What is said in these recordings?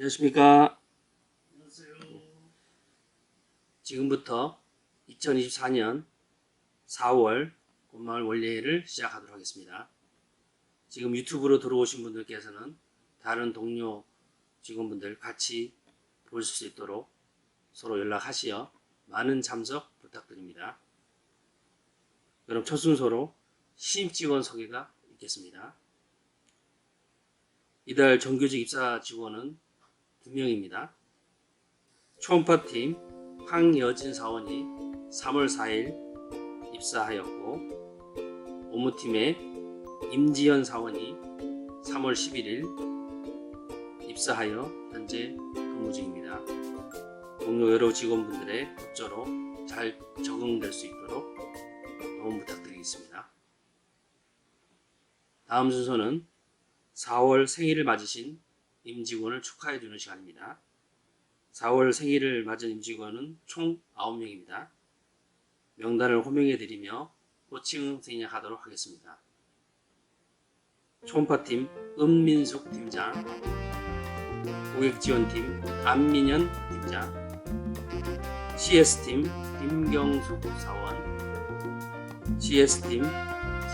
안녕하십니까. 안녕하세요. 지금부터 2024년 4월 꽃마을 원래회를 시작하도록 하겠습니다. 지금 유튜브로 들어오신 분들께서는 다른 동료 직원분들 같이 볼 수 있도록 서로 연락하시어 많은 참석 부탁드립니다. 그럼 첫 순서로 신입 직원 소개가 있겠습니다. 이달 정규직 입사 직원은 2명입니다. 초음파팀 황여진 사원이 3월 4일 입사하였고, 오무팀의 임지연 사원이 3월 11일 입사하여 현재 근무 중입니다. 동료 여러 직원분들의 협조로 잘 적응될 수 있도록 도움 부탁드리겠습니다. 다음 순서는 4월 생일을 맞으신 임직원을 축하해주는 시간입니다. 4월 생일을 맞은 임직원은 총 9명입니다. 명단을 호명해드리며 호칭 생략하도록 하겠습니다. 초음파팀 은민숙 팀장, 고객지원팀 안민현 팀장, CS팀 김경숙 사원, GS팀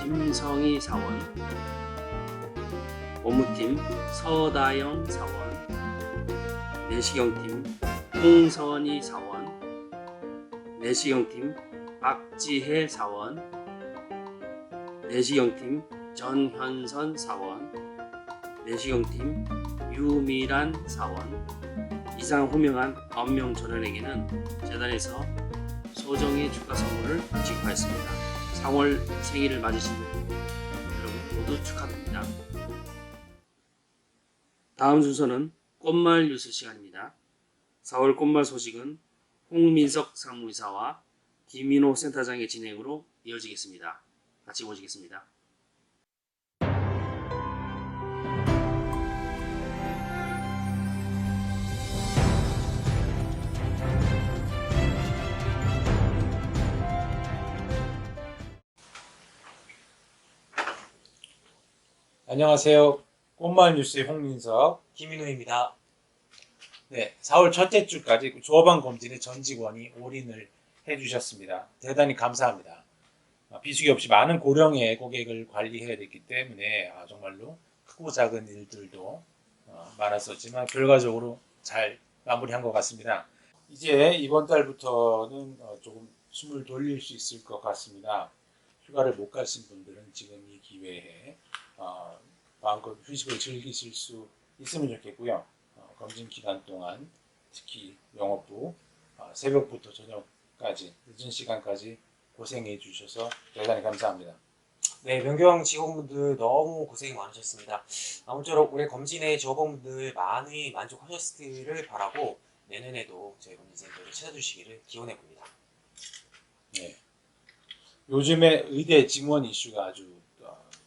김성희 사원, 업무팀 서다영 사원, 내시경팀 홍선희 사원, 내시경팀 박지혜 사원, 내시경팀 전현선 사원, 내시경팀 유미란 사원. 이상 호명한 9명 전원에게는 재단에서 소정의 축하 선물을 지급하였습니다. 4월 생일을 맞으신 여러분 모두 축하드립니다. 다음 순서는 꽃마을 뉴스 시간입니다. 4월 꽃마을 소식은 홍민석 상무이사와 김민호 센터장의 진행으로 이어지겠습니다. 같이 보시겠습니다. 안녕하세요. 꽃마을 뉴스의 홍민석, 김인호입니다. 네, 4월 첫째 주까지 조합원 검진에 전 직원이 올인을 해주셨습니다. 대단히 감사합니다. 비수기 없이 많은 고령의 고객을 관리해야 됐기 때문에 정말로 크고 작은 일들도 많았었지만 결과적으로 잘 마무리한 것 같습니다. 이제 이번 달부터는 조금 숨을 돌릴 수 있을 것 같습니다. 휴가를 못 가신 분들은 지금 이 기회에 마음껏 휴식을 즐기실 수 있으면 좋겠고요. 검진 기간 동안 특히 영업부 새벽부터 저녁까지 늦은 시간까지 고생해 주셔서 대단히 감사합니다. 네, 명경 직원분들 너무 고생 많으셨습니다. 아무쪼록 올해 검진에 조합원분들 많이 만족하셨기를 바라고 내년에도 저희 검진센터를 찾아주시기를 기원해 봅니다. 네. 요즘에 의대 증원 이슈가 아주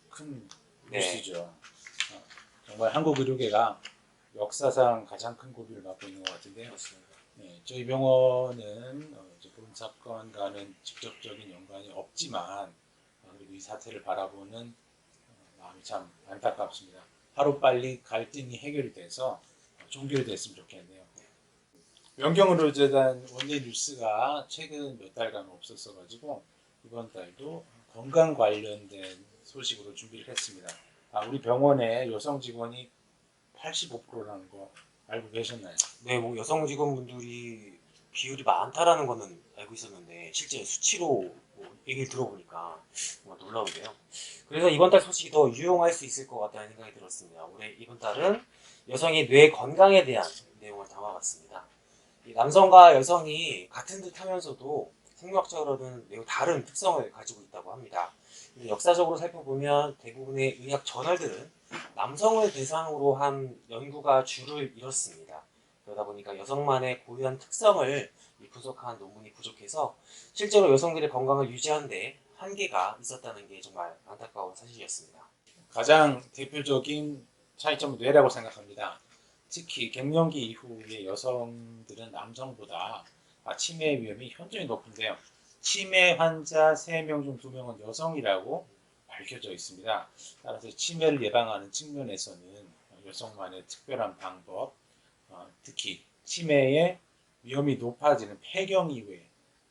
큰 뉴스죠. 정말 한국 의료계가 역사상 가장 큰 고비를 맞고 있는 것 같은데요. 네, 저희 병원은 본 사건과는 직접적인 연관이 없지만 그리고 이 사태를 바라보는 마음이 참 안타깝습니다. 하루빨리 갈등이 해결이 돼서 종결됐으면 좋겠네요. 명경의료재단 원내 뉴스가 최근 몇 달간 없었어가지고 이번 달도 건강 관련된 소식으로 준비를 했습니다. 우리 병원의 여성 직원이 85%라는 거 알고 계셨나요? 네, 뭐 여성 직원분들이 비율이 많다라는 거는 알고 있었는데 실제 수치로 얘기를 들어보니까 정말 놀라운데요. 그래서 이번 달 소식이 더 유용할 수 있을 것 같다는 생각이 들었습니다. 올해 이번 달은 여성의 뇌 건강에 대한 내용을 담아봤습니다. 이 남성과 여성이 같은 듯 하면서도 생물학적으로는 매우 다른 특성을 가지고 있다고 합니다. 역사적으로 살펴보면 대부분의 의학 저널들은 남성을 대상으로 한 연구가 주를 이뤘습니다. 그러다 보니까 여성만의 고유한 특성을 분석한 논문이 부족해서 실제로 여성들의 건강을 유지하는 데 한계가 있었다는 게 정말 안타까운 사실이었습니다. 가장 대표적인 차이점은 뇌라고 생각합니다. 특히 갱년기 이후의 여성들은 남성보다 치매 위험이 현저히 높은데요. 치매 환자 3명 중 2명은 여성이라고 밝혀져 있습니다. 따라서 치매를 예방하는 측면에서는 여성만의 특별한 방법, 특히 치매의 위험이 높아지는 폐경 이후의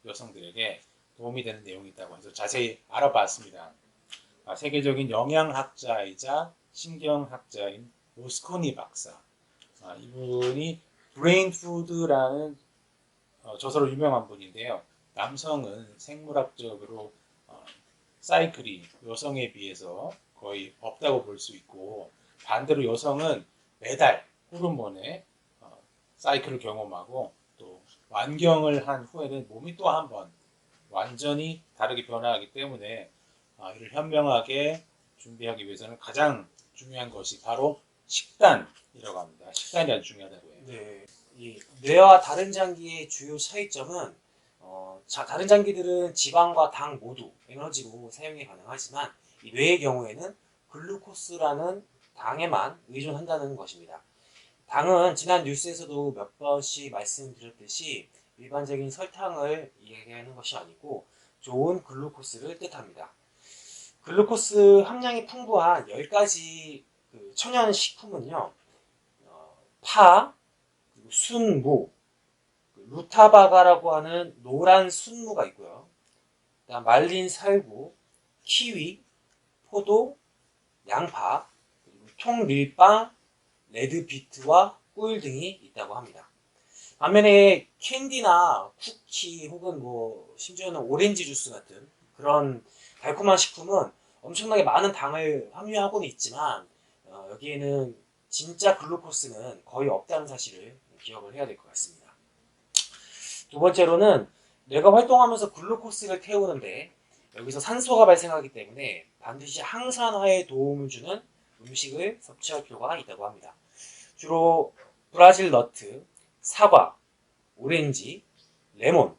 여성들에게 도움이 되는 내용이 있다고 해서 자세히 알아봤습니다. 세계적인 영양학자이자 신경학자인 모스코니 박사, 이분이 브레인 푸드라는 저서로 유명한 분인데요. 남성은 생물학적으로 사이클이 여성에 비해서 거의 없다고 볼 수 있고, 반대로 여성은 매달 호르몬의 사이클을 경험하고 또 완경을 한 후에는 몸이 또 한 번 완전히 다르게 변화하기 때문에 이를 현명하게 준비하기 위해서는 가장 중요한 것이 바로 식단이라고 합니다. 식단이 아주 중요하다고 해요. 네, 이 뇌와 다른 장기의 주요 차이점은 다른 장기들은 지방과 당 모두 에너지로 사용이 가능하지만 이 뇌의 경우에는 글루코스라는 당에만 의존한다는 것입니다. 당은 지난 뉴스에서도 몇 번씩 말씀드렸듯이 일반적인 설탕을 이야기하는 것이 아니고 좋은 글루코스를 뜻합니다. 글루코스 함량이 풍부한 10가지 천연 식품은요, 파, 그리고 순무, 루타바가라고 하는 노란 순무가 있고요. 그다음 말린 살구, 키위, 포도, 양파, 그리고 통밀빵, 레드비트와 꿀 등이 있다고 합니다. 반면에 캔디나 쿠키 혹은 심지어는 오렌지 주스 같은 그런 달콤한 식품은 엄청나게 많은 당을 함유하고는 있지만 여기에는 진짜 글루코스는 거의 없다는 사실을 기억을 해야 될 것 같습니다. 두 번째로는 뇌가 활동하면서 글루코스를 태우는데 여기서 산소가 발생하기 때문에 반드시 항산화에 도움을 주는 음식을 섭취할 필요가 있다고 합니다. 주로 브라질 너트, 사과, 오렌지, 레몬,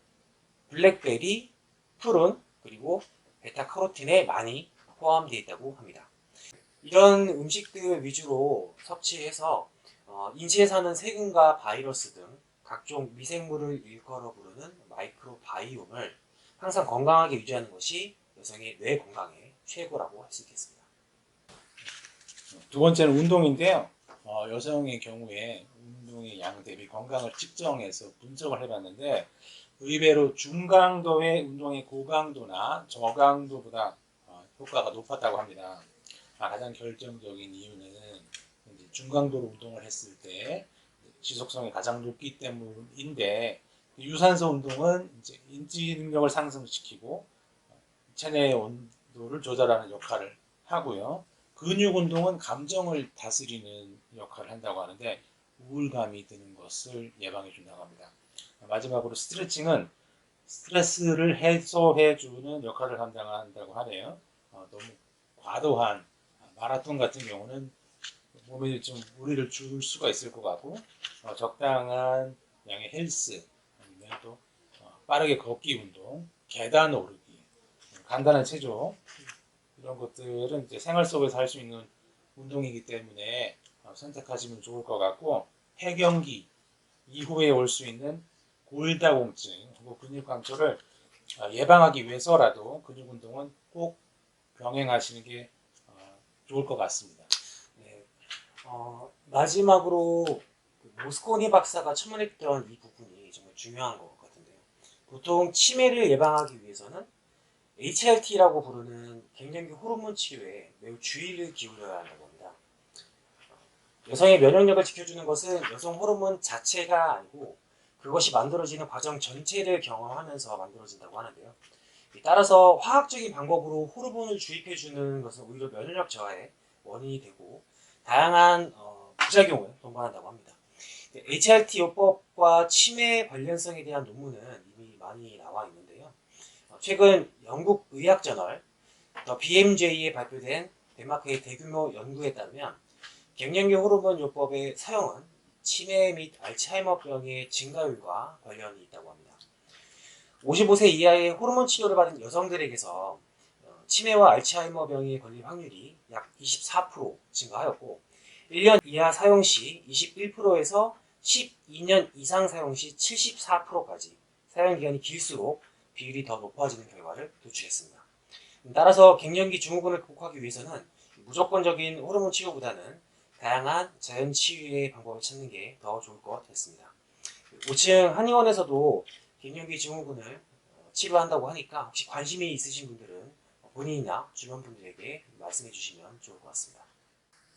블랙베리, 푸른, 그리고 베타카로틴에 많이 포함되어 있다고 합니다. 이런 음식들 위주로 섭취해서 인체에 사는 세균과 바이러스 등 각종 미생물을 일컬어 부르는 마이크로바이옴을 항상 건강하게 유지하는 것이 여성의 뇌 건강에 최고라고 할 수 있겠습니다. 두 번째는 운동인데요. 여성의 경우에 운동의 양 대비 건강을 측정해서 분석을 해봤는데 의외로 중강도의 운동의 고강도나 저강도보다 효과가 높았다고 합니다. 가장 결정적인 이유는 이제 중강도로 운동을 했을 때 지속성이 가장 높기 때문인데, 유산소 운동은 이제 인지 능력을 상승시키고 체내의 온도를 조절하는 역할을 하고요. 근육 운동은 감정을 다스리는 역할을 한다고 하는데 우울감이 드는 것을 예방해 준다고 합니다. 마지막으로 스트레칭은 스트레스를 해소해 주는 역할을 감당한다고 하네요. 너무 과도한 마라톤 같은 경우는 몸에 좀 무리를 줄 수가 있을 것 같고, 적당한 양의 헬스, 아니면 또 빠르게 걷기 운동, 계단 오르기, 간단한 체조, 이런 것들은 이제 생활 속에서 할 수 있는 운동이기 때문에 선택하시면 좋을 것 같고, 폐경기 이후에 올 수 있는 골다공증 혹은 근육 감소를 예방하기 위해서라도 근육 운동은 꼭 병행하시는 게 좋을 것 같습니다. 네, 마지막으로 모스코니 박사가 첨언했던 이 부분이 정말 중요한 것 같은데요. 보통 치매를 예방하기 위해서는 HRT라고 부르는 갱년기 호르몬 치료에 매우 주의를 기울여야 한다고 합니다. 여성의 면역력을 지켜주는 것은 여성 호르몬 자체가 아니고 그것이 만들어지는 과정 전체를 경험하면서 만들어진다고 하는데요. 따라서 화학적인 방법으로 호르몬을 주입해주는 것은 오히려 면역력 저하의 원인이 되고 다양한 부작용을 동반한다고 합니다. HRT 요법과 치매 관련성에 대한 논문은 이미 많이 나와 있는데요. 최근 영국 의학저널 더 BMJ에 발표된 덴마크의 대규모 연구에 따르면 갱년기 호르몬 요법의 사용은 치매 및 알츠하이머병의 증가율과 관련이 있다고 합니다. 55세 이하의 호르몬 치료를 받은 여성들에게서 치매와 알츠하이머병에 걸릴 확률이 약 24% 증가하였고 1년 이하 사용 시 21%에서 12년 이상 사용 시 74%까지 사용기간이 길수록 비율이 더 높아지는 결과를 도출했습니다. 따라서 갱년기 증후군을 극복하기 위해서는 무조건적인 호르몬 치료보다는 다양한 자연 치유의 방법을 찾는 게 더 좋을 것 같습니다. 5층 한의원에서도 갱년기 증후군을 치료한다고 하니까 혹시 관심이 있으신 분들은 본인이나 주변 분들에게 말씀해 주시면 좋을 것 같습니다.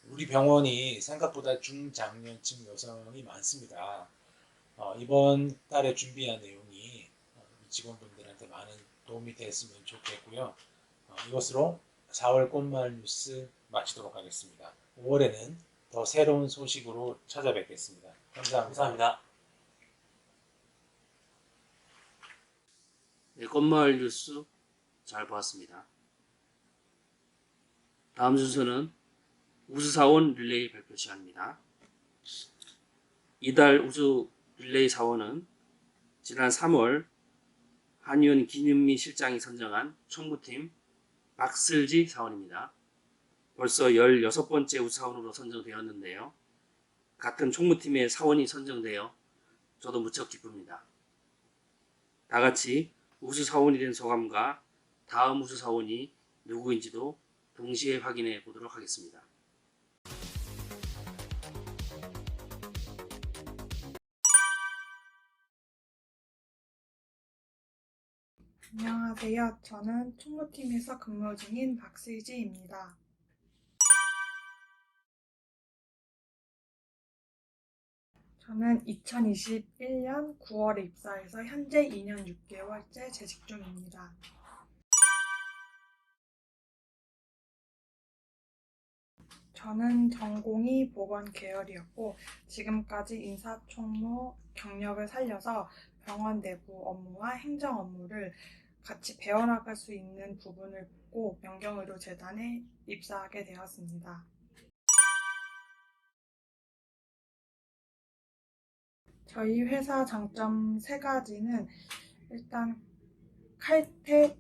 우리 병원이 생각보다 중장년층 여성이 많습니다. 이번 달에 준비한 내용이 직원분들한테 많은 도움이 됐으면 좋겠고요. 이것으로 4월 꽃말 뉴스 마치도록 하겠습니다. 5월에는 더 새로운 소식으로 찾아뵙겠습니다. 감사합니다. 감사합니다. 네, 꽃마을 뉴스 잘 보았습니다. 다음 순서는 우수사원 릴레이 발표 시간입니다. 이달 우수 릴레이 사원은 지난 3월 한의원 김윤미 실장이 선정한 총무팀 박슬지 사원입니다. 벌써 16번째 우수사원으로 선정되었는데요. 같은 총무팀의 사원이 선정되어 저도 무척 기쁩니다. 다 같이 우수사원이 된 소감과 다음 우수사원이 누구인지도 동시에 확인해 보도록 하겠습니다. 안녕하세요. 저는 총무팀에서 근무 중인 박슬지입니다. 저는 2021년 9월에 입사해서 현재 2년 6개월째 재직 중입니다. 저는 전공이 보건 계열이었고 지금까지 인사총무 경력을 살려서 병원 내부 업무와 행정 업무를 같이 배워나갈 수 있는 부분을 보고 명경의료재단에 입사하게 되었습니다. 저희 회사 장점 3가지는 일단 칼퇴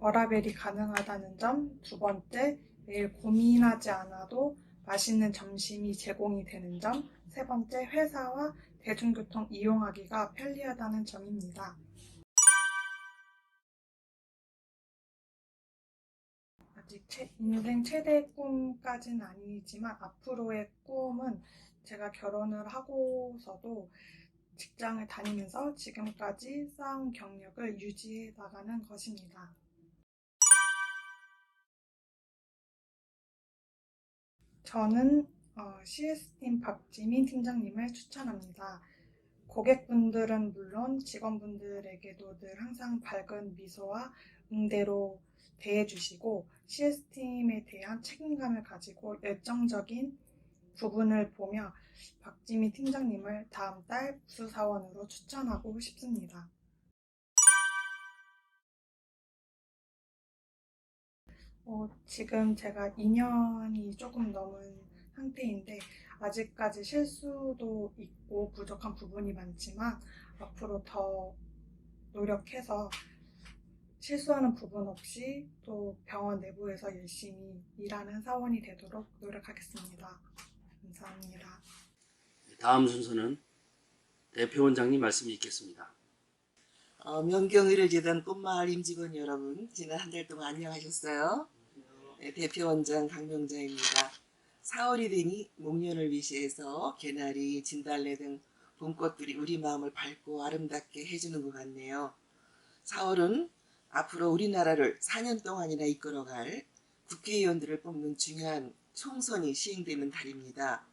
워라밸이 가능하다는 점, 2번째 매일 고민하지 않아도 맛있는 점심이 제공이 되는 점, 3번째 회사와 대중교통 이용하기가 편리하다는 점입니다. 아직 인생 최대 꿈까지는 아니지만 앞으로의 꿈은 제가 결혼을 하고서도 직장을 다니면서 지금까지 쌓은 경력을 유지해 나가는 것입니다. 저는 CS팀 박지민 팀장님을 추천합니다. 고객분들은 물론 직원분들에게도 늘 항상 밝은 미소와 응대로 대해주시고 CS팀에 대한 책임감을 가지고 열정적인 부분을 보며 박지민 팀장님을 다음 달 부수사원으로 추천하고 싶습니다. 지금 제가 2년이 조금 넘은 상태인데 아직까지 실수도 있고 부족한 부분이 많지만 앞으로 더 노력해서 실수하는 부분 없이 또 병원 내부에서 열심히 일하는 사원이 되도록 노력하겠습니다. 감사합니다. 다음 순서는 대표원장님 말씀이 있겠습니다. 명경의료재단 꽃마을 임직원 여러분, 지난 한 달 동안 안녕하셨어요? 네, 대표원장 강명자입니다. 4월이 되니 목련을 위시해서 개나리, 진달래 등 봄꽃들이 우리 마음을 밝고 아름답게 해주는 것 같네요. 4월은 앞으로 우리나라를 4년 동안이나 이끌어갈 국회의원들을 뽑는 중요한 총선이 시행되는 달입니다.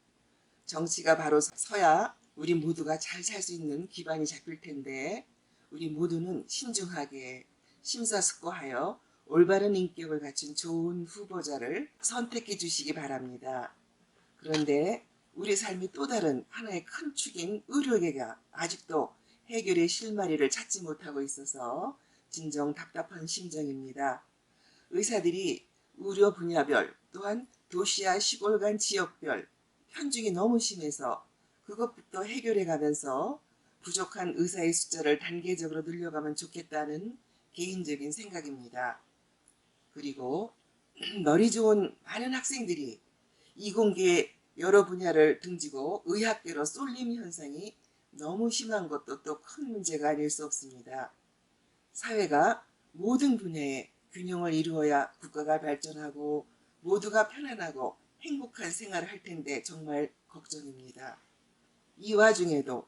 정치가 바로 서야 우리 모두가 잘 살 수 있는 기반이 잡힐 텐데 우리 모두는 신중하게 심사숙고하여 올바른 인격을 갖춘 좋은 후보자를 선택해 주시기 바랍니다. 그런데 우리 삶의 또 다른 하나의 큰 축인 의료계가 아직도 해결의 실마리를 찾지 못하고 있어서 진정 답답한 심정입니다. 의사들이 의료 분야별 또한 도시와 시골 간 지역별 편중이 너무 심해서 그것부터 해결해 가면서 부족한 의사의 숫자를 단계적으로 늘려가면 좋겠다는 개인적인 생각입니다. 그리고 머리 좋은 많은 학생들이 이공계 여러 분야를 등지고 의학계로 쏠림 현상이 너무 심한 것도 또 큰 문제가 아닐 수 없습니다. 사회가 모든 분야에 균형을 이루어야 국가가 발전하고 모두가 편안하고 행복한 생활을 할 텐데 정말 걱정입니다. 이 와중에도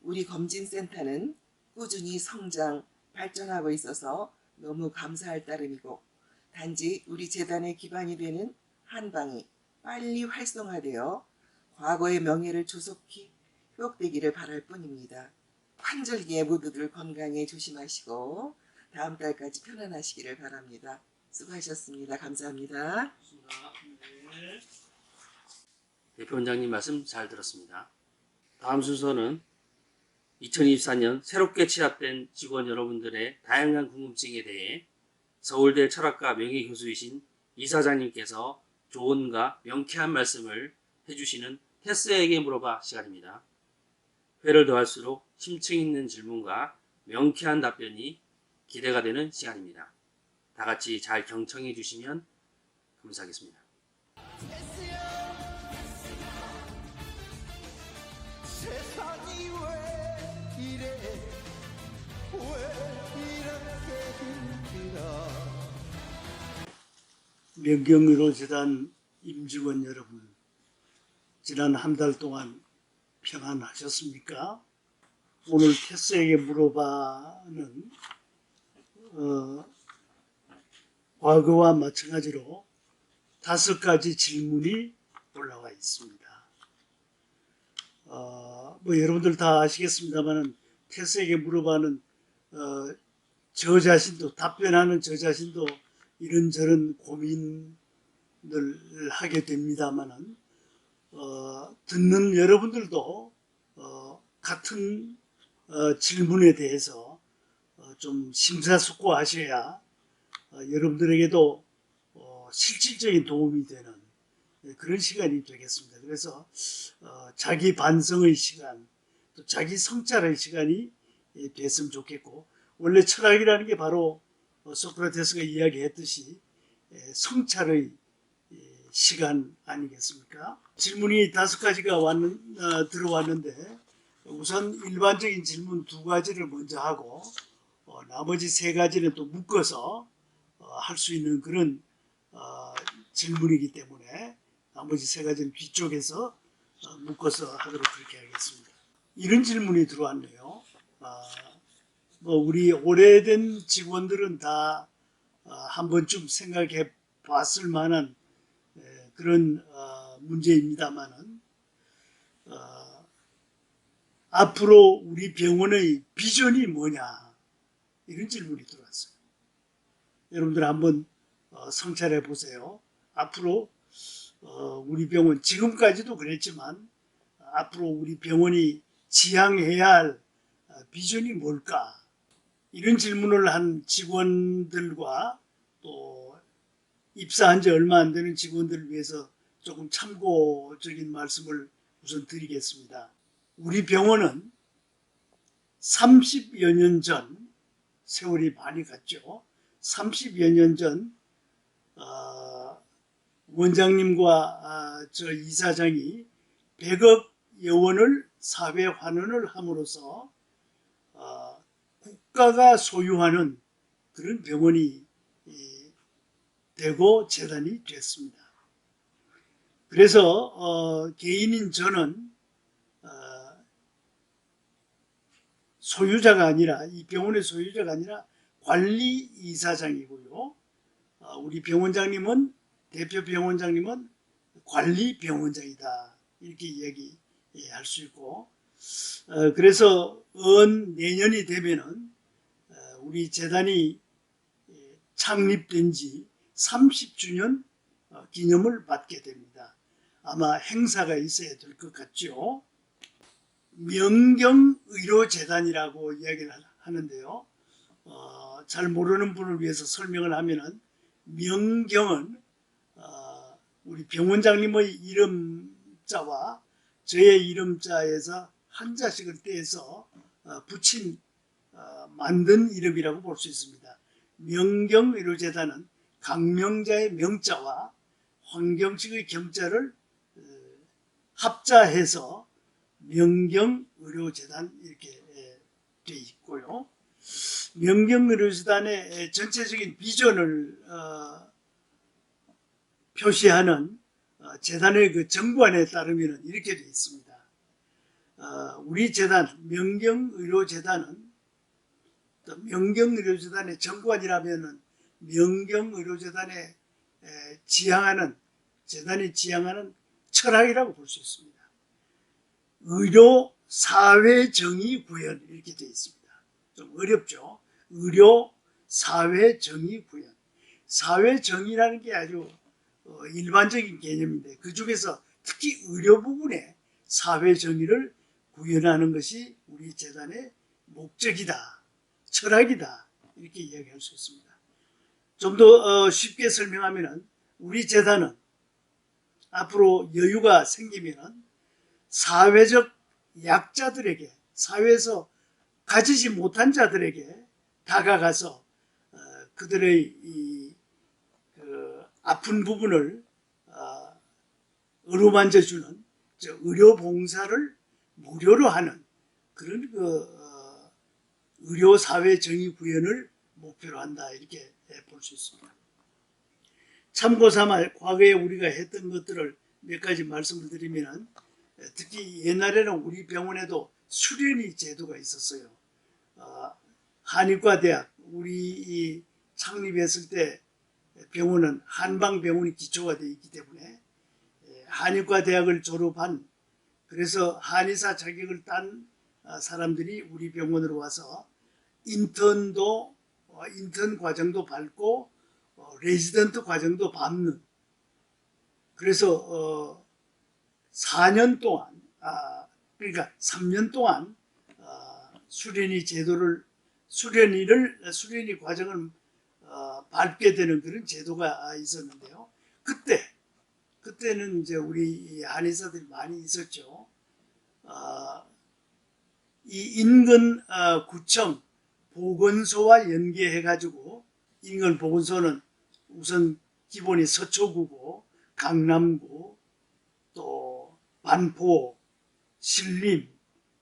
우리 검진센터는 꾸준히 성장, 발전하고 있어서 너무 감사할 따름이고 단지 우리 재단의 기반이 되는 한방이 빨리 활성화되어 과거의 명예를 조속히 회복되기를 바랄 뿐입니다. 환절기에 모두들 건강에 조심하시고 다음 달까지 편안하시기를 바랍니다. 수고하셨습니다. 감사합니다. 네. 대표원장님 말씀 잘 들었습니다. 다음 순서는 2024년 새롭게 취업된 직원 여러분들의 다양한 궁금증에 대해 서울대 철학과 명예교수이신 이사장님께서 조언과 명쾌한 말씀을 해주시는 테스에게 물어봐 시간입니다. 회를 더할수록 심층 있는 질문과 명쾌한 답변이 기대가 되는 시간입니다. 다 같이 잘 경청해 주시면 감사하겠습니다. 세상이 왜 이래 왜 이렇게 힘들어 명경의료재단 임직원 여러분, 지난 한 달 동안 평안하셨습니까? 오늘 테스에게 물어봐는 과거와 마찬가지로 5가지 질문이 올라와 있습니다. 여러분들 다 아시겠습니다만은 테스에게 물어봐는 저 자신도 답변하는 저 자신도 이런저런 고민을 하게 됩니다만은 듣는 여러분들도 같은 질문에 대해서 좀 심사숙고하셔야 여러분들에게도 실질적인 도움이 되는 그런 시간이 되겠습니다. 그래서 자기 반성의 시간, 또 자기 성찰의 시간이 됐으면 좋겠고, 원래 철학이라는 게 바로 소크라테스가 이야기했듯이 성찰의 시간 아니겠습니까? 질문이 5가지가 들어왔는데 우선 일반적인 질문 2가지를 먼저 하고 나머지 3가지는 또 묶어서 할 수 있는 그런 질문이기 때문에 나머지 3가지는 뒤쪽에서 묶어서 하도록 그렇게 하겠습니다. 이런 질문이 들어왔네요. 우리 오래된 직원들은 다 한 번쯤 생각해 봤을 만한 그런 문제입니다만은 앞으로 우리 병원의 비전이 뭐냐, 이런 질문이 들어왔어요. 여러분들 한번 성찰해 보세요. 앞으로 우리 병원, 지금까지도 그랬지만 앞으로 우리 병원이 지향해야 할 비전이 뭘까? 이런 질문을 한 직원들과 또 입사한 지 얼마 안 되는 직원들을 위해서 조금 참고적인 말씀을 우선 드리겠습니다. 우리 병원은 30여 년 전, 세월이 많이 갔죠. 30여 년 전 원장님과 저 이사장이 100억 여원을 사회 환원을 함으로써 국가가 소유하는 그런 병원이 되고 재단이 됐습니다. 그래서 개인인 저는 소유자가 아니라, 이 병원의 소유자가 아니라 관리이사장이고요. 우리 병원장님은, 대표 병원장님은 관리병원장이다, 이렇게 이야기할 수 있고, 그래서 내년이 되면은 우리 재단이 창립된 지 30주년 기념을 맞게 됩니다. 아마 행사가 있어야 될 것 같죠. 명경의료재단이라고 이야기를 하는데요. 잘 모르는 분을 위해서 설명을 하면은, 명경은 우리 병원장님의 이름자와 저의 이름자에서 한자씩을 떼서 붙인 만든 이름이라고 볼 수 있습니다. 명경의료재단은 강명자의 명자와 황경식의 경자를 합자해서 명경의료재단 이렇게 되어 있고요. 명경의료재단의 전체적인 비전을 표시하는 재단의 그 정관에 따르면 이렇게 되어 있습니다. 우리 재단 명경의료재단은 또 명경의료재단의 정관이라면은 명경의료재단의 지향하는 재단이 지향하는 철학이라고 볼 수 있습니다. 의료 사회 정의 구현 이렇게 되어 있습니다. 좀 어렵죠. 의료 사회 정의 구현. 사회 정의라는 게 아주 일반적인 개념인데 그 중에서 특히 의료 부분에 사회 정의를 구현하는 것이 우리 재단의 목적이다, 철학이다 이렇게 이야기할 수 있습니다. 좀 더 쉽게 설명하면은 우리 재단은 앞으로 여유가 생기면은 사회적 약자들에게 사회에서 가지지 못한 자들에게 다가가서 그들의 그 아픈 부분을 어루만져주는 의료 봉사를 무료로 하는 그런 의료 사회 정의 구현을 목표로 한다 이렇게 볼 수 있습니다. 참고 삼아 과거에 우리가 했던 것들을 몇 가지 말씀을 드리면 특히 옛날에는 우리 병원에도 수련의 제도가 있었어요. 한의과대학 우리 창립했을 때 병원은 한방병원이 기초가 되어 있기 때문에 한의과대학을 졸업한 그래서 한의사 자격을 딴 사람들이 우리 병원으로 와서 인턴 과정도 밟고 레지던트 과정도 밟는 그래서 4년 동안 그러니까 3년 동안 수련의 과정을 밟게 되는 그런 제도가 있었는데요. 그때는 이제 우리 한의사들이 많이 있었죠. 이 인근 구청 보건소와 연계해가지고 인근 보건소는 우선 기본이 서초구고 강남구 또 반포, 신림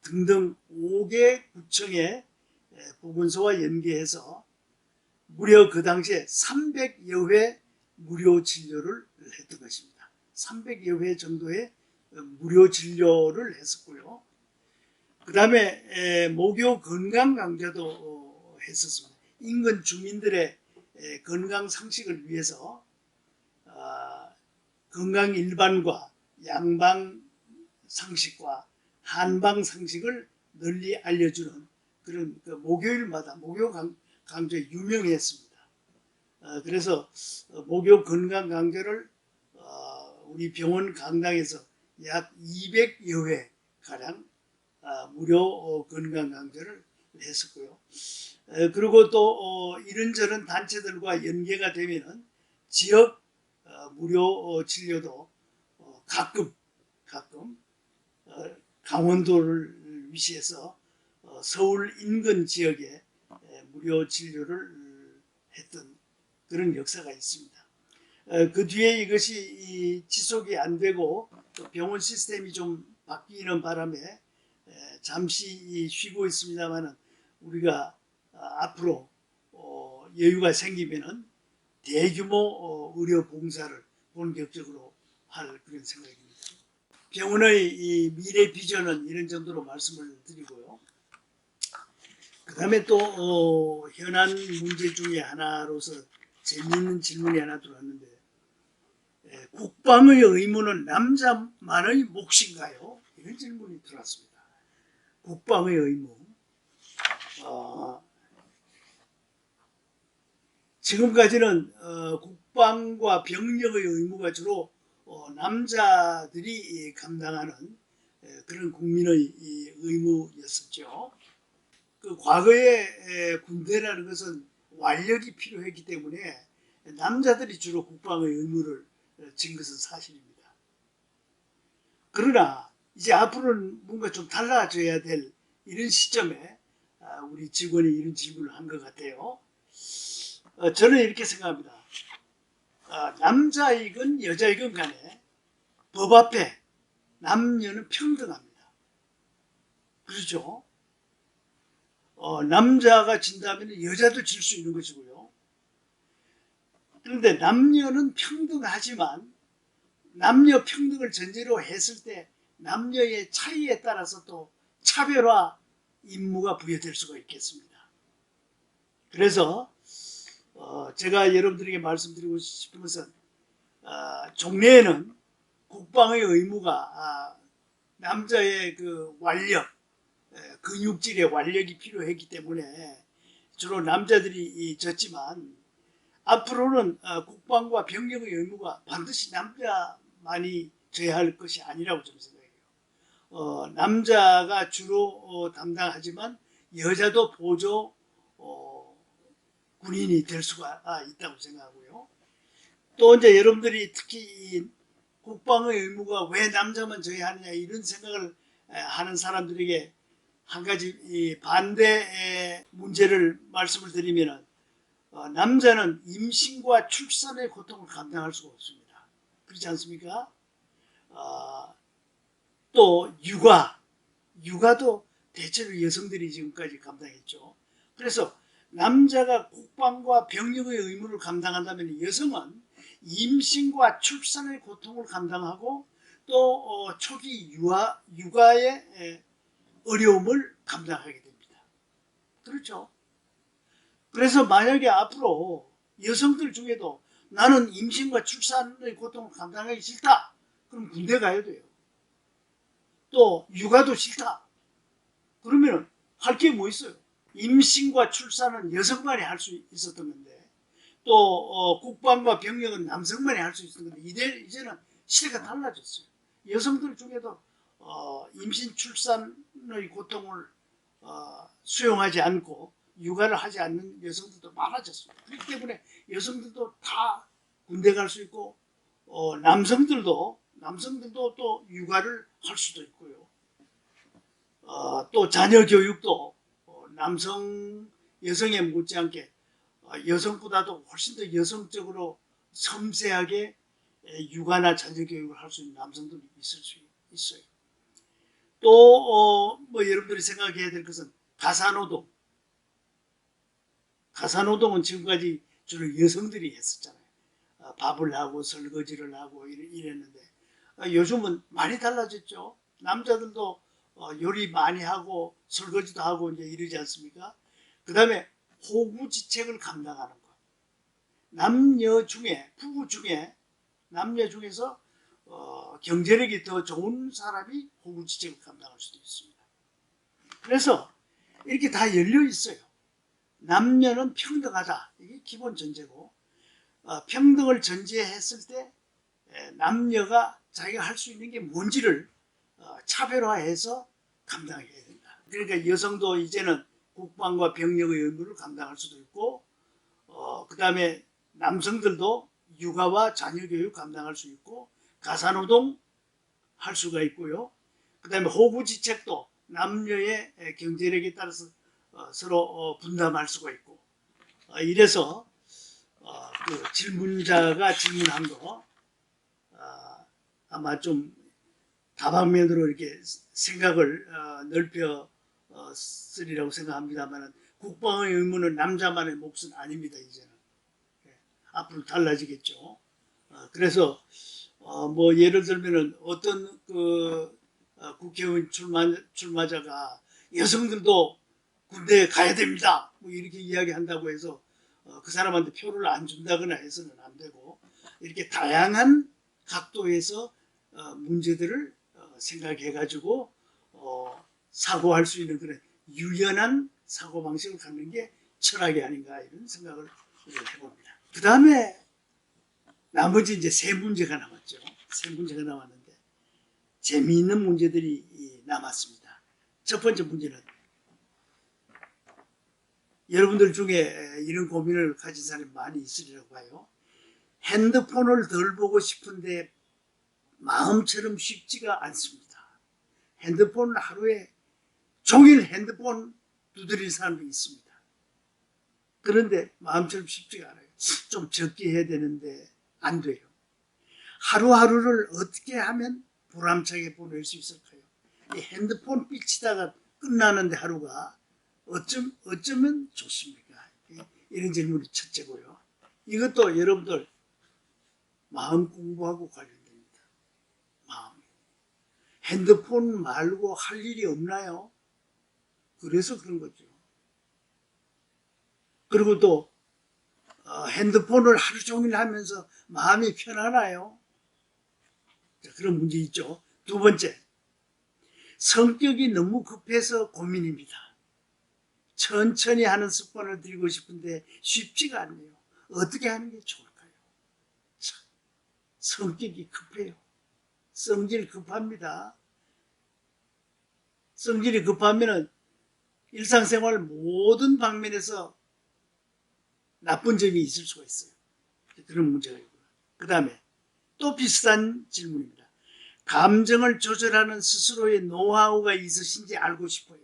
등등 5개 구청의 보건소와 연계해서 무려 그 당시에 300여 회 무료 진료를 했던 것입니다. 300여 회 정도의 무료 진료를 했었고요. 그 다음에 목요 건강 강좌도 했었습니다. 인근 주민들의 건강 상식을 위해서 건강 일반과 양방 상식과 한방 상식을 널리 알려주는 그런 목요일마다 목요 강좌에 유명했습니다. 그래서 목요 건강 강좌를 우리 병원 강당에서 약 200여 회 가량 무료 건강 강좌를 했었고요. 그리고 또 이런저런 단체들과 연계가 되면은 지역 무료 진료도 가끔 강원도를 위시해서 서울 인근 지역에 무료 진료를 했던 그런 역사가 있습니다. 그 뒤에 이것이 지속이 안 되고 또 병원 시스템이 좀 바뀌는 바람에 잠시 쉬고 있습니다만은 우리가 앞으로 여유가 생기면은 대규모 의료 봉사를 본격적으로 할 그런 생각입니다. 병원의 이 미래 비전은 이런 정도로 말씀을 드리고요. 그 다음에 또 현안 문제 중에 하나로서 재미있는 질문이 하나 들어왔는데 국방의 의무는 남자만의 몫인가요? 이런 질문이 들어왔습니다. 국방의 의무. 지금까지는 국방과 병력의 의무가 주로 남자들이 감당하는 그런 국민의 의무였었죠. 그 과거에 군대라는 것은 완력이 필요했기 때문에 남자들이 주로 국방의 의무를 진 것은 사실입니다. 그러나 이제 앞으로는 뭔가 좀 달라져야 될 이런 시점에 우리 직원이 이런 질문을 한 것 같아요. 저는 이렇게 생각합니다. 남자이건 여자이건 간에 법 앞에 남녀는 평등합니다. 그렇죠? 남자가 진다면 여자도 질 수 있는 것이고요. 그런데 남녀는 평등하지만 남녀 평등을 전제로 했을 때 남녀의 차이에 따라서 또 차별화 임무가 부여될 수가 있겠습니다. 그래서 제가 여러분들에게 말씀드리고 싶은 것은 종래에는 국방의 의무가 남자의 그 완력, 근육질의 완력이 필요했기 때문에 주로 남자들이 졌지만 앞으로는 국방과 병력의 의무가 반드시 남자만이 져야 할 것이 아니라고 저는 생각해요. 남자가 주로 담당하지만 여자도 보조 군인이 될 수가 있다고 생각하고요. 또 이제 여러분들이 특히 이 국방의 의무가 왜 남자만 져야 하느냐 이런 생각을 하는 사람들에게 한 가지 반대의 문제를 말씀을 드리면은 남자는 임신과 출산의 고통을 감당할 수가 없습니다. 그렇지 않습니까? 또 육아도 대체로 여성들이 지금까지 감당했죠. 그래서 남자가 국방과 병력의 의무를 감당한다면 여성은 임신과 출산의 고통을 감당하고 또 초기 육아의 어려움을 감당하게 됩니다. 그렇죠? 그래서 만약에 앞으로 여성들 중에도 나는 임신과 출산의 고통을 감당하기 싫다. 그럼 군대 가야 돼요. 또 육아도 싫다. 그러면 할 게 뭐 있어요? 임신과 출산은 여성만이 할 수 있었던 건데 또 국방과 병력은 남성만이 할 수 있었던 건데 이제는 시대가 달라졌어요. 여성들 중에도 임신 출산의 고통을 수용하지 않고 육아를 하지 않는 여성들도 많아졌습니다. 그렇기 때문에 여성들도 다 군대 갈 수 있고 남성들도 또 육아를 할 수도 있고요. 또 자녀 교육도 여성에 못지않게 여성보다도 훨씬 더 여성적으로 섬세하게 육아나 자녀 교육을 할 수 있는 남성들이 있을 수 있어요. 또 뭐 여러분들이 생각해야 될 것은 가사노동은 지금까지 주로 여성들이 했었잖아요. 밥을 하고 설거지를 하고 이랬는데 요즘은 많이 달라졌죠. 남자들도 요리 많이 하고 설거지도 하고 이제 이러지 않습니까? 그 다음에 호구지책을 감당하는 것. 부부 중에 남녀 중에서 경제력이 더 좋은 사람이 호구지책을 감당할 수도 있습니다. 그래서 이렇게 다 열려 있어요. 남녀는 평등하다. 이게 기본 전제고 평등을 전제했을 때 남녀가 자기가 할 수 있는 게 뭔지를 차별화해서 감당해야 된다. 그러니까 여성도 이제는 국방과 병력의 의무를 감당할 수도 있고 그 다음에 남성들도 육아와 자녀 교육 감당할 수 있고 가사노동 할 수가 있고요. 그 다음에 호구지책도 남녀의 경제력에 따라서 서로 분담할 수가 있고 이래서 그 질문자가 질문한 거 아마 좀 다방면으로 이렇게 생각을 넓혀 쓰리라고 생각합니다만 국방의 의무는 남자만의 몫은 아닙니다. 이제는 앞으로 달라지겠죠. 그래서 뭐 예를 들면은 어떤 그 국회의원 출마자가 여성들도 군대에 가야 됩니다. 뭐 이렇게 이야기한다고 해서 그 사람한테 표를 안 준다거나 해서는 안 되고 이렇게 다양한 각도에서 문제들을 생각해가지고 사고할 수 있는 그런 유연한 사고방식을 갖는 게 철학이 아닌가 이런 생각을 해봅니다. 그 다음에 나머지 이제 세 문제가 남았죠. 세 문제가 남았는데 재미있는 문제들이 남았습니다. 첫 번째 문제는 여러분들 중에 이런 고민을 가진 사람이 많이 있으리라고 봐요. 핸드폰을 덜 보고 싶은데 마음처럼 쉽지가 않습니다. 핸드폰을 하루에 종일 핸드폰 두드리는 사람도 있습니다. 그런데 마음처럼 쉽지가 않아요. 좀 적게 해야 되는데 안 돼요. 하루하루를 어떻게 하면 보람차게 보낼 수 있을까요? 이 핸드폰 삐치다가 끝나는데 하루가 어쩌면 좋습니까? 이런 질문이 첫째고요. 이것도 여러분들 마음 공부하고 관련됩니다. 핸드폰 말고 할 일이 없나요? 그래서 그런 거죠. 그리고 또 핸드폰을 하루 종일 하면서 마음이 편하나요? 자, 그런 문제 있죠. 두 번째, 성격이 너무 급해서 고민입니다. 천천히 하는 습관을 들이고 싶은데 쉽지가 않네요. 어떻게 하는 게 좋을까요? 참, 성격이 급해요. 성질 급합니다. 성질이 급하면은 일상생활 모든 방면에서 나쁜 점이 있을 수가 있어요. 그런 문제가 있고요. 그 다음에 또 비슷한 질문입니다. 감정을 조절하는 스스로의 노하우가 있으신지 알고 싶어요.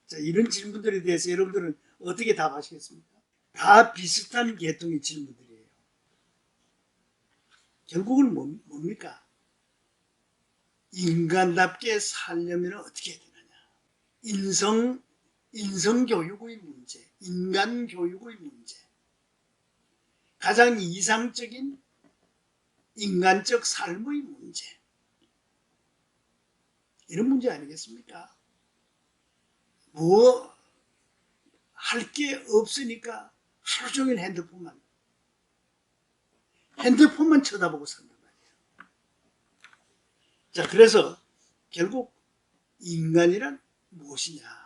자, 이런 질문들에 대해서 여러분들은 어떻게 답하시겠습니까? 다 비슷한 계통의 질문들이에요. 결국은 뭡니까? 인간답게 살려면 어떻게 해야 되느냐? 인성교육의 문제, 인간교육의 문제, 가장 이상적인 인간적 삶의 문제, 이런 문제 아니겠습니까? 뭐 할 게 없으니까 하루 종일 핸드폰만 쳐다보고 산단 말이에요. 자, 그래서 결국 인간이란 무엇이냐?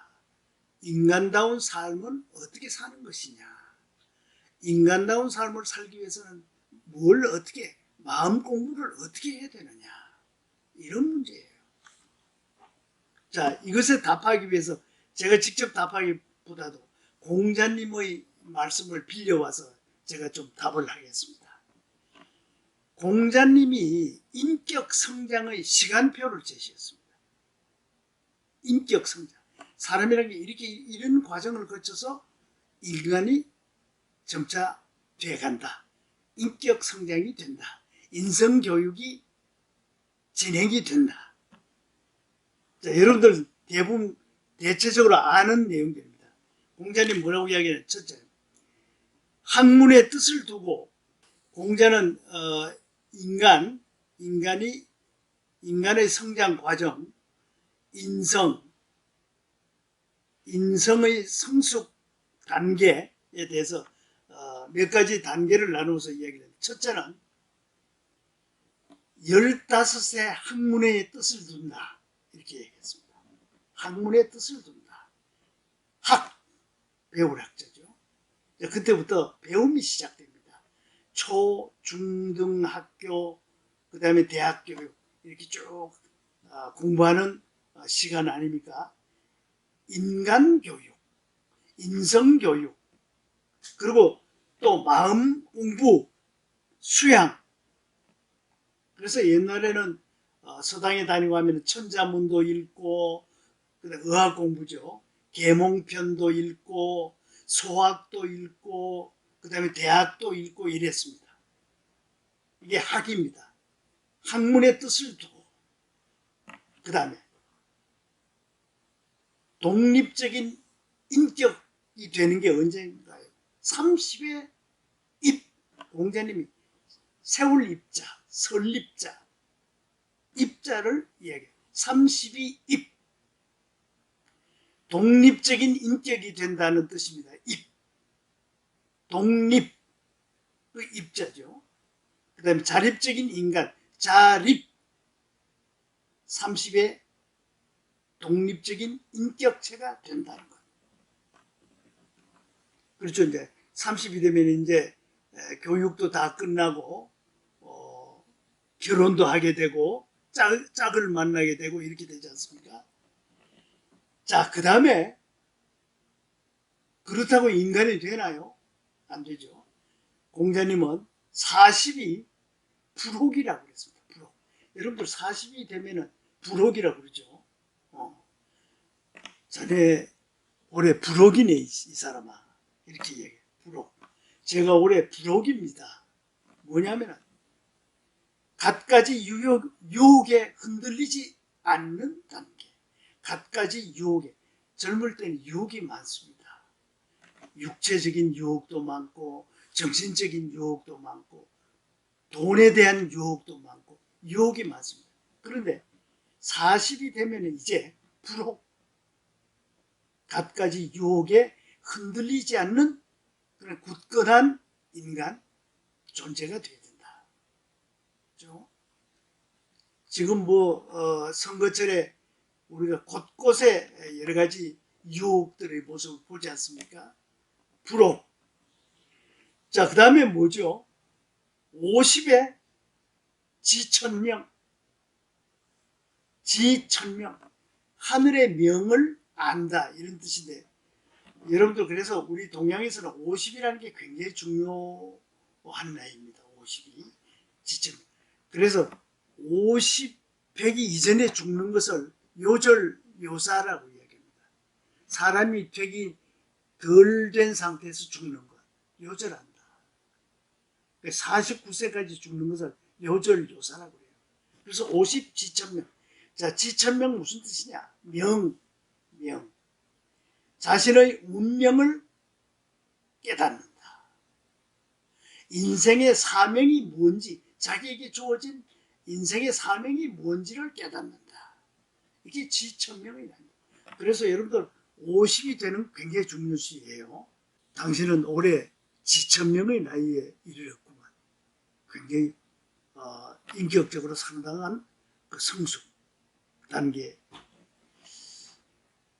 인간다운 삶은 어떻게 사는 것이냐? 인간다운 삶을 살기 위해서는 뭘 어떻게, 마음 공부를 어떻게 해야 되느냐? 이런 문제예요. 자, 이것에 답하기 위해서 제가 직접 답하기보다도 공자님의 말씀을 빌려와서 제가 좀 답을 하겠습니다. 공자님이 인격 성장의 시간표를 제시했습니다. 인격 성장. 사람이라는 게 이런 과정을 거쳐서 인간이 점차 돼간다. 인격 성장이 된다. 인성교육이 진행이 된다. 자, 여러분들 대부분 대체적으로 아는 내용들입니다. 공자님 뭐라고 이야기하냐? 첫째, 학문의 뜻을 두고 공자는 인간의 성장 과정, 인성의 성숙 단계에 대해서 몇 가지 단계를 나누어서 이야기를 합니다. 첫째는 15세 학문의 뜻을 둔다. 이렇게 얘기했습니다. 학문의 뜻을 둔다. 배울 학자죠. 그때부터 배움이 시작됩니다. 초, 중, 등 학교, 그 다음에 대학 교육, 이렇게 쭉 공부하는 시간 아닙니까? 인간 교육, 인성 교육, 그리고 또 마음 공부, 수양. 그래서 옛날에는 서당에 다니고 하면 천자문도 읽고, 그다음 의학 공부죠. 계몽편도 읽고, 소학도 읽고, 그 다음에 대학도 읽고 이랬습니다. 이게 학입니다. 학문의 뜻을 두고. 그 다음에 독립적인 인격이 되는 게 언제인가요? 30의 공자님이 세울 입자, 설립자, 입자를 이야기해요. 30이 독립적인 인격이 된다는 뜻입니다. 독립, 그 입자죠. 그 다음에 자립적인 인간, 자립, 30의 독립적인 인격체가 된다는 것. 그렇죠. 이제 30이 되면 이제 교육도 다 끝나고 결혼도 하게 되고 짝을 만나게 되고 이렇게 되지 않습니까? 자, 그 다음에 그렇다고 인간이 되나요? 안 되죠. 공자님은 40이 불혹이라고 그랬습니다. 불혹. 여러분들 40이 되면은 불혹이라고 그러죠. 자네 올해 불혹이네 이 사람아. 이렇게 얘기해요. 불혹. 제가 올해 불혹입니다. 뭐냐면은 갖가지 유혹에 흔들리지 않는 단계. 갖가지 유혹에. 젊을 때는 유혹이 많습니다. 육체적인 유혹도 많고 정신적인 유혹도 많고 돈에 대한 유혹도 많고 유혹이 많습니다. 그런데 40이 되면 이제 불혹, 갖가지 유혹에 흔들리지 않는 그런 굳건한 인간 존재가 되어야 된다. 그렇죠? 지금 선거철에 우리가 곳곳에 여러 가지 유혹들의 모습을 보지 않습니까? 불혹. 자, 그 다음에 뭐죠? 50에 지천명. 지천명. 하늘의 명을 안다. 이런 뜻인데, 여러분들 그래서 우리 동양에서는 50이라는 게 굉장히 중요한 나이입니다. 50이. 지천명. 그래서 50, 100이 이전에 죽는 것을 요절요사라고 이야기합니다. 사람이 되기 덜 된 상태에서 죽는 것. 요절한다. 49세까지 죽는 것을 요절요사라고 해요. 그래서 50 지천명. 자, 지천명 무슨 뜻이냐? 명. 자신의 운명을 깨닫는다. 인생의 사명이 뭔지, 자기에게 주어진 인생의 사명이 뭔지를 깨닫는다. 이게 지천명이 아닙니다. 그래서 여러분들 50이 되는 굉장히 중요한 시기예요. 당신은 올해 지천명의 나이에 이르렀구만. 굉장히 인격적으로 상당한 그 성숙 단계.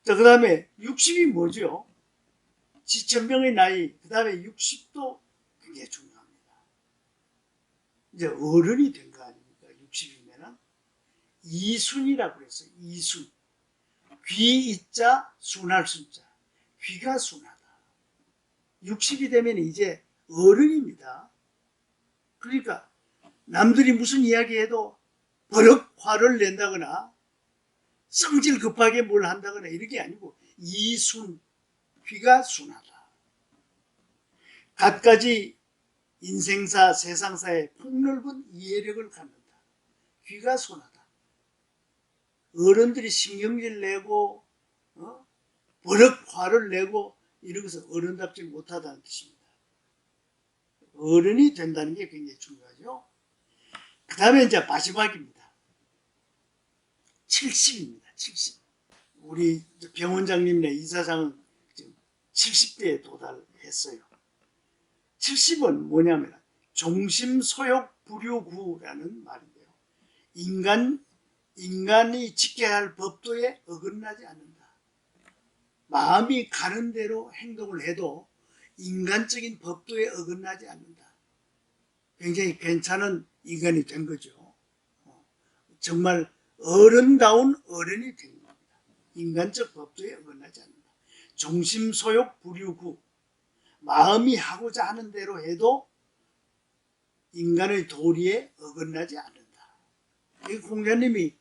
자, 그 다음에 60이 뭐죠? 지천명의 나이, 그 다음에 60도 굉장히 중요합니다. 이제 어른이 된 거 아닙니까? 60이면은 이순이라고 그랬어요. 이순. 귀이자 순할 순자. 귀가 순하다. 60이 되면 이제 어른입니다. 그러니까 남들이 무슨 이야기해도 버럭 화를 낸다거나 성질 급하게 뭘 한다거나 이런 게 아니고 이순, 귀가 순하다. 갖가지 인생사, 세상사에 폭넓은 이해력을 갖는다. 귀가 순하다. 어른들이 신경질 내고 버럭 화를 내고 이런 것은 어른답지 못하다는 뜻입니다. 어른이 된다는 게 굉장히 중요하죠. 그 다음에 이제 마지막입니다. 70입니다. 70. 우리 병원장님이나 이사장은 지금 70대에 도달했어요. 70은 뭐냐면 종심소욕불유구라는 말인데요. 인간이 지켜야 할 법도에 어긋나지 않는다. 마음이 가는 대로 행동을 해도 인간적인 법도에 어긋나지 않는다. 굉장히 괜찮은 인간이 된 거죠. 정말 어른다운 어른이 된 겁니다. 인간적 법도에 어긋나지 않는다. 종심소욕불유구. 마음이 하고자 하는 대로 해도 인간의 도리에 어긋나지 않는다. 이 공자님이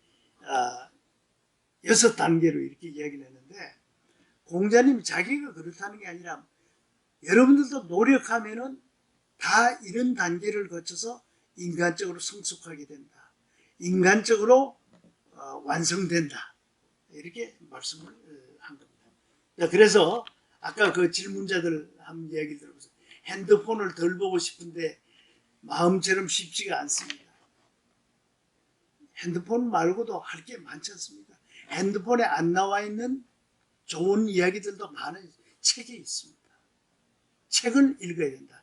6단계로 이렇게 이야기를 했는데, 공자님이 자기가 그렇다는 게 아니라 여러분들도 노력하면은 다 이런 단계를 거쳐서 인간적으로 성숙하게 된다. 인간적으로 완성된다. 이렇게 말씀을 한 겁니다. 자, 그래서 아까 그 질문자들 한 이야기 들어보세요. 핸드폰을 덜 보고 싶은데 마음처럼 쉽지가 않습니다. 핸드폰 말고도 할 게 많지 않습니까? 핸드폰에 안 나와 있는 좋은 이야기들도 많은 책에 있습니다. 책을 읽어야 된다.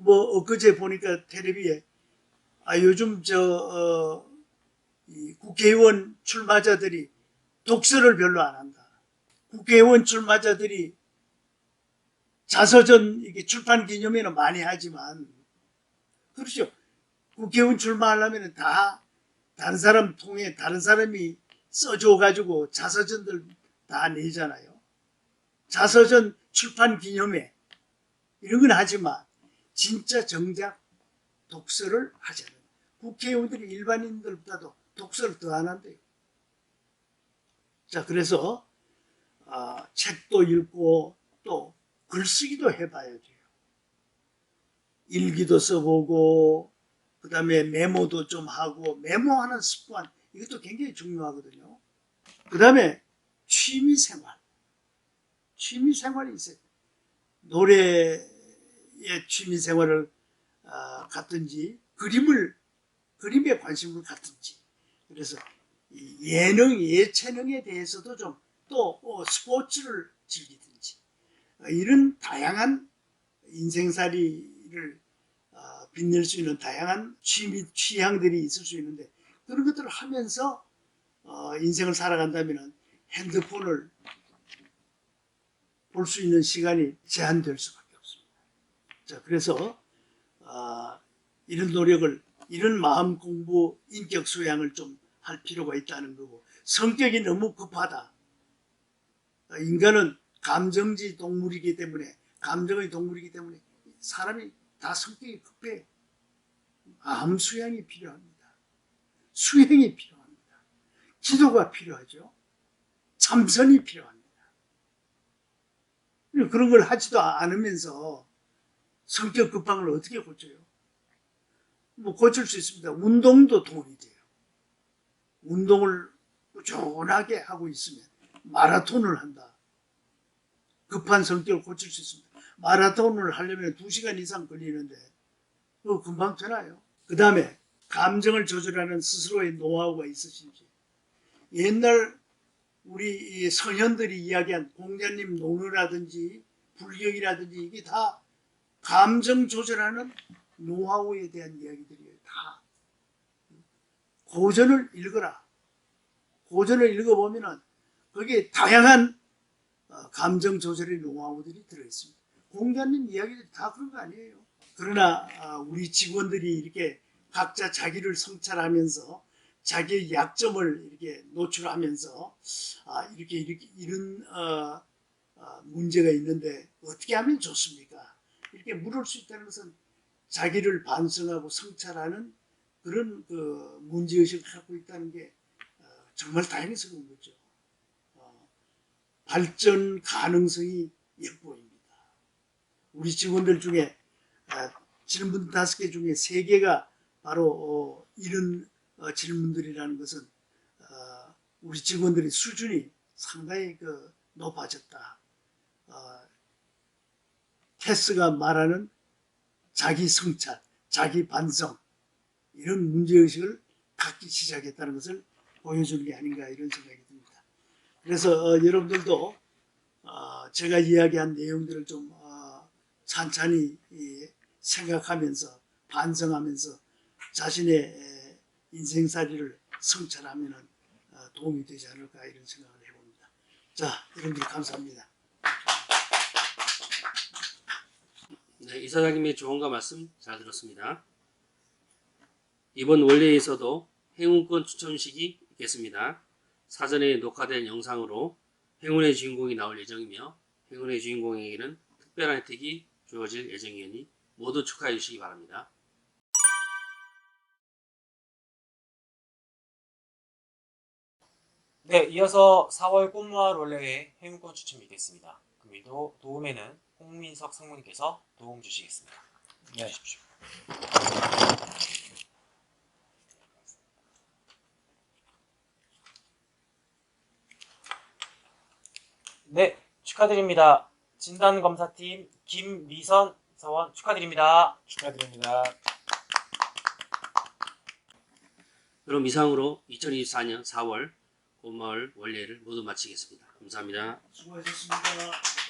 엊그제 보니까 텔레비에 요즘 이 국회의원 출마자들이 독서를 별로 안 한다. 국회의원 출마자들이 자서전 이게 출판 기념회는 많이 하지만, 그렇죠. 국회의원 출마하려면 다 다른 사람 통해 다른 사람이 써줘가지고 자서전들 다 내잖아요. 자서전 출판 기념회 이런 건 하지만 진짜 정작 독서를 하지 않아요. 국회의원들이 일반인들보다도 독서를 더 안 한대요. 자, 그래서 책도 읽고 또 글쓰기도 해봐야 돼요. 일기도 써보고 그 다음에 메모도 좀 하고, 메모하는 습관 이것도 굉장히 중요하거든요. 그 다음에 취미생활이 있어요. 노래의 취미생활을 갖든지 그림에 관심을 갖든지. 그래서 이 예능, 예체능에 대해서도 좀 또 스포츠를 즐기든지 이런 다양한 인생살이를 빛낼 수 있는 다양한 취미, 취향들이 있을 수 있는데 그런 것들을 하면서 인생을 살아간다면 핸드폰을 볼 수 있는 시간이 제한될 수밖에 없습니다. 자, 그래서 이런 노력을, 이런 마음 공부, 인격 수양을 좀 할 필요가 있다는 거고, 성격이 너무 급하다. 인간은 감정지 동물이기 때문에, 감정의 동물이기 때문에 사람이 다 성격이 급해. 마음 수양이 필요합니다. 수행이 필요합니다. 기도가 필요하죠. 참선이 필요합니다. 그런 걸 하지도 않으면서 성격 급한 걸 어떻게 고쳐요? 뭐 고칠 수 있습니다. 운동도 도움이 돼요. 운동을 꾸준하게 하고 있으면 마라톤을 한다. 급한 성격을 고칠 수 있습니다. 마라톤을 하려면 2시간 이상 걸리는데 그거 금방 되나요? 그 다음에 감정을 조절하는 스스로의 노하우가 있으신지. 옛날 우리 선현들이 이야기한 공자님 논어라든지 불경이라든지 이게 다 감정 조절하는 노하우에 대한 이야기들이에요. 다. 고전을 읽어라. 고전을 읽어보면은 거기에 다양한 감정 조절의 노하우들이 들어있습니다. 공자님 이야기들이 다 그런 거 아니에요. 그러나 우리 직원들이 이렇게 각자 자기를 성찰하면서 자기의 약점을 이렇게 노출하면서 이런 문제가 있는데 어떻게 하면 좋습니까? 이렇게 물을 수 있다는 것은 자기를 반성하고 성찰하는 그런 그 문제의식을 갖고 있다는 게 정말 다행스러운 거죠. 발전 가능성이 엿보입니다. 우리 직원들 중에 질문 5개 중에 3개가 바로 이런 질문들이라는 것은 우리 직원들의 수준이 상당히 높아졌다. 테스가 말하는 자기 성찰, 자기 반성 이런 문제의식을 갖기 시작했다는 것을 보여주는 게 아닌가 이런 생각이 듭니다. 그래서 여러분들도 제가 이야기한 내용들을 좀 찬찬히 생각하면서 반성하면서 자신의 인생살이를 성찰하면 도움이 되지 않을까 이런 생각을 해봅니다. 자, 여러분들 감사합니다. 네, 이사장님의 조언과 말씀 잘 들었습니다. 이번 원래에서도 행운권 추첨식이 있겠습니다. 사전에 녹화된 영상으로 행운의 주인공이 나올 예정이며 행운의 주인공에게는 특별한 혜택이 주어질 예정이니 모두 축하해 주시기 바랍니다. 네, 이어서 4월 꽃마을 원래의 행운권 추첨이 있겠습니다. 그리고 도움에는 홍민석 상무님께서 도움 주시겠습니다. 네. 주십시오. 네, 축하드립니다. 진단검사팀 김미선 사원 축하드립니다. 축하드립니다. 그럼 이상으로 2024년 4월 꽃마을 원래를 모두 마치겠습니다. 감사합니다. 수고하셨습니다.